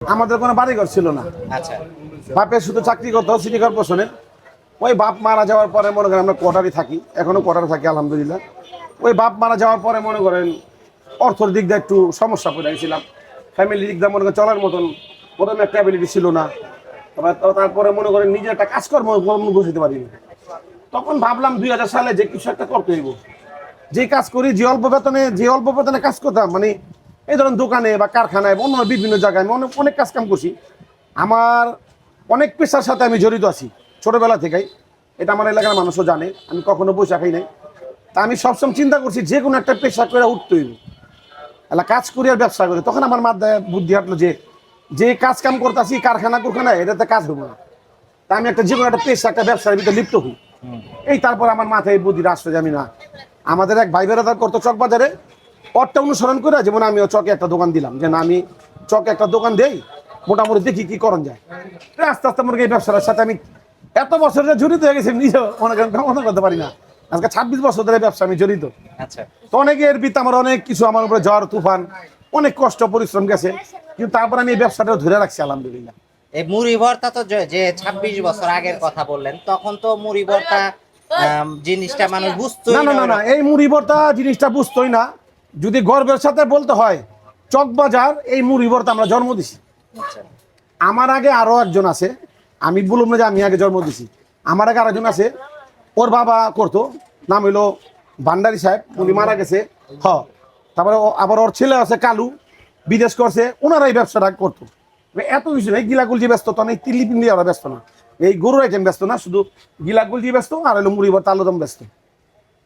আমাদের কোনো বাড়িঘর ছিল না। আচ্ছা। বাপের শুধু চাকরি করতো সিটি কর্পোরেশনে। ওই বাপ মারা যাওয়ার পরে মনে করেন আমরা কোয়ার্টারে থাকি, এখনো কোয়ার্টারে থাকি আলহামদুলিল্লাহ। ওই বাপ মারা যাওয়ার পরে মনে করেন অর্থর দিক দিয়ে একটু সমস্যা পড়ে গেছিলাম। ফ্যামিলির দিক দিয়ে মনে করেন চলার মতন প্রথমে একটা অ্যাবিলিটি ছিল না। তারপরে মনে করেন নিজের একটা কাজকর্ম বসতে পারিনি। তখন ভাবলাম 2000 সালে যে কিছু একটা করতে হইব। যে কাজ করি যে অল্প বেতনে কাজ করতাম, মানে এই ধরুন দোকানে বা কারখানায় অন্য বিভিন্ন জায়গায় আমি অনেক কাজ কাম করছি। আমার অনেক পেশার সাথে আমি জড়িত আছি ছোটোবেলা থেকেই। এটা আমার এলাকার মানুষও জানে, আমি কখনো বসে খাই নাই। তা আমি সবসময় চিন্তা করছি যে কোনো একটা পেশা করে উঠতে হইব, এলা কাজ করি আর ব্যবসা করি। তখন আমার মাথায় বুদ্ধি হাঁটলো যে কাজ কাম করতেছি কারখানায় এটাতে কাজ হবো না। তা আমি যে কোনো একটা পেশা একটা ব্যবসার ভিতরে লিপ্ত হই। এই তারপর আমার মাথায় বুদ্ধি আসলো যে আমি না, আমাদের এক ভাই বেড়াদার করতো চকবাজারে, পথটা অনুসরণ করে যেমন আমিও চকে একটা দোকান দিলাম, যে না আমি চকে একটা দোকান দেই, মোটামুটি দেখি কি করা যায়। আস্তে আস্তে মনে করি এই ব্যবসার সাথে আমি এত বছর জড়িত হয়ে গেছি, নিজেও মনে করতে পারি না। আজকে 26 বছর ধরে ব্যবসা আমি জড়িত। আচ্ছা। তো অনেকের ভিতরে আমার অনেক কিছু, আমার উপরে ঝড় তুফান অনেক কষ্ট পরিশ্রম গেছে, কিন্তু তারপর আমি এই ব্যবসাটা ধরে রাখছি আলহামদুলিল্লাহ। এই মুড়ি ভর্তা তো যে 26 বছর আগের কথা বললেন, তখন তো মুড়ি ভর্তা জিনিসটা মানুষ বুঝতোই না না না না, এই মুড়ি ভর্তা জিনিসটা বুঝতোই না। যদি গর্বের সাথে বলতে হয়, চকবাজার এই মুড়ি ভর্তা আমরা জন্ম দিছি। আচ্ছা। আমার আগে আরো একজন আছে, আমি বললাম না যে আমি আগে জন্ম দিছি, আমার আগে আরেকজন আছে, ওর বাবা করতো, নাম হইলো ভান্ডারি সাহেব, উনি মারা গেছে। তারপরে আবার ওর ছেলে আছে কালু, বিদেশ করছে, ওনারা এই ব্যবসাটা করতো। এত কিছু নেই, গিলাগুলজি ব্যস্ত তো নেই, তিল্লি পিন্ডি ওরা ব্যস্ত না, এই গরুর আইটেম ব্যস্ত না, শুধু গিলাগুলজি ব্যস্ত আর হলো মুড়ি ভর্তা আলুদম ব্যস্ত।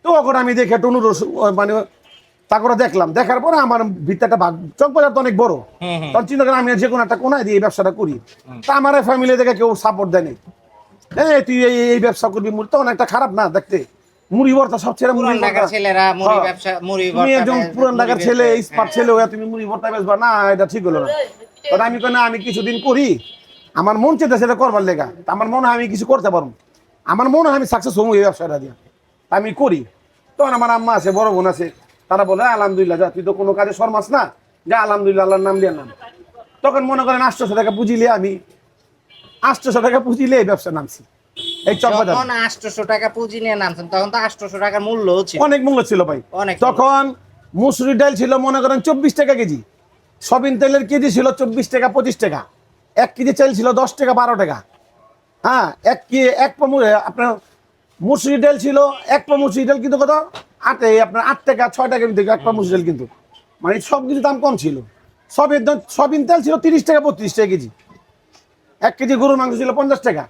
তো ওখানে আমি দেখে একটু অনুরোধ মানে তারপরে দেখলাম, দেখার পরে আমার ভিতরটা ভাগ, চকবাজার তো অনেক বড়, তখন চিন্তা করি আমি যে কোনো একটা কোনায় দিয়ে এই ব্যবসাটা করি। তা আমার ফ্যামিলি থেকে কেউ সাপোর্ট দেয়নি, হ্যাঁ তুই এই ব্যবসা করবি, তখন একটা খারাপ না দেখতে, মুড়ি ভর্তা সব ছেলে মুড়ি ভর্তা, ছেলেরা মুড়ি ব্যবসা, মুড়ি ভর্তা, তুমি একজন পুরান ঢাকার ছেলে, স্মার্ট ছেলে হয়ে তুমি মুড়ি ভর্তা বেচবা না, এটা ঠিক হলো না। তখন আমি না, আমি কিছুদিন করি, আমার মন চেতে সেটা করবার লেগা, আমার মনে হয় আমি কিছু করতে পারবো, আমার মনে হয় আমি সাকসেস হবো এই ব্যবসাটা দিয়ে, আমি করি। তখন আমার আম্মা আছে, বড় বোন আছে, তারা বলে আলহামদুলিল্লাহ, যা তুই তো কোনো কাজে শর্মাস না, যা আলহামদুলিল্লাহ আল্লাহর নাম দিয়ে নাম। তখন মনে করেন 800 টাকা পুঁজিলে, আমি 800 টাকা পুঁজিলে এই ব্যবসা নামছি। এই চকবাজার 800 টাকা পুঁজি নিয়ে নামছেন, তখন তো 800 টাকার মূল্য ছিল, অনেক মূল্য ছিল ভাই। তখন মুসুরি ডাল ছিল মনে করেন 24 টাকা কেজি, সয়াবিন তেলের কেজি ছিল 24 টাকা 25 টাকা, 1 কেজি চাল ছিল 10 টাকা 12 টাকা। হ্যাঁ, আপনার মুসুরি ডাল ছিল, 1 পা মুসুরি ডাল কিন্তু কত, আপনার 8 টাকা 6 টাকা কিন্তু 1 পা মুসুরি ডাল, কিন্তু মানে সব কিছু দাম কম ছিল। সয়াবিন তেল ছিল 30 টাকা 32 টাকা কেজি, 1 কেজি গরুর মাংস ছিল 50 টাকা।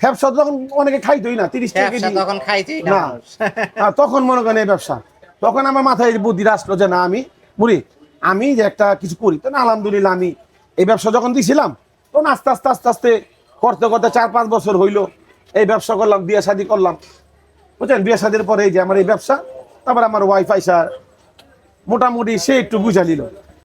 ব্যবসা তখন অনেকে খাইতোই না, 30 টাকা কেজি তখন খাইতেই না। তখন মনে করেন এই ব্যবসা, তখন আমার মাথায় বুদ্ধি আসলো যে না আমি যে একটা কিছু করি। তো না আলহামদুলিল্লাহ আমি এই ব্যবসা যখন দিয়েছিলাম, তখন আস্তে আস্তে আস্তে আস্তে করতে করতে 4-5 বছর হইলো এই ব্যবসা করলাম, বিয়ে শাদী করলাম, বুঝছেন। বিয়ে শাদীর পরে এই যে আমার এই ব্যবসা, তারপর আমার ওয়াইফ আইসা মোটামুটি সে একটু বুঝা নিল,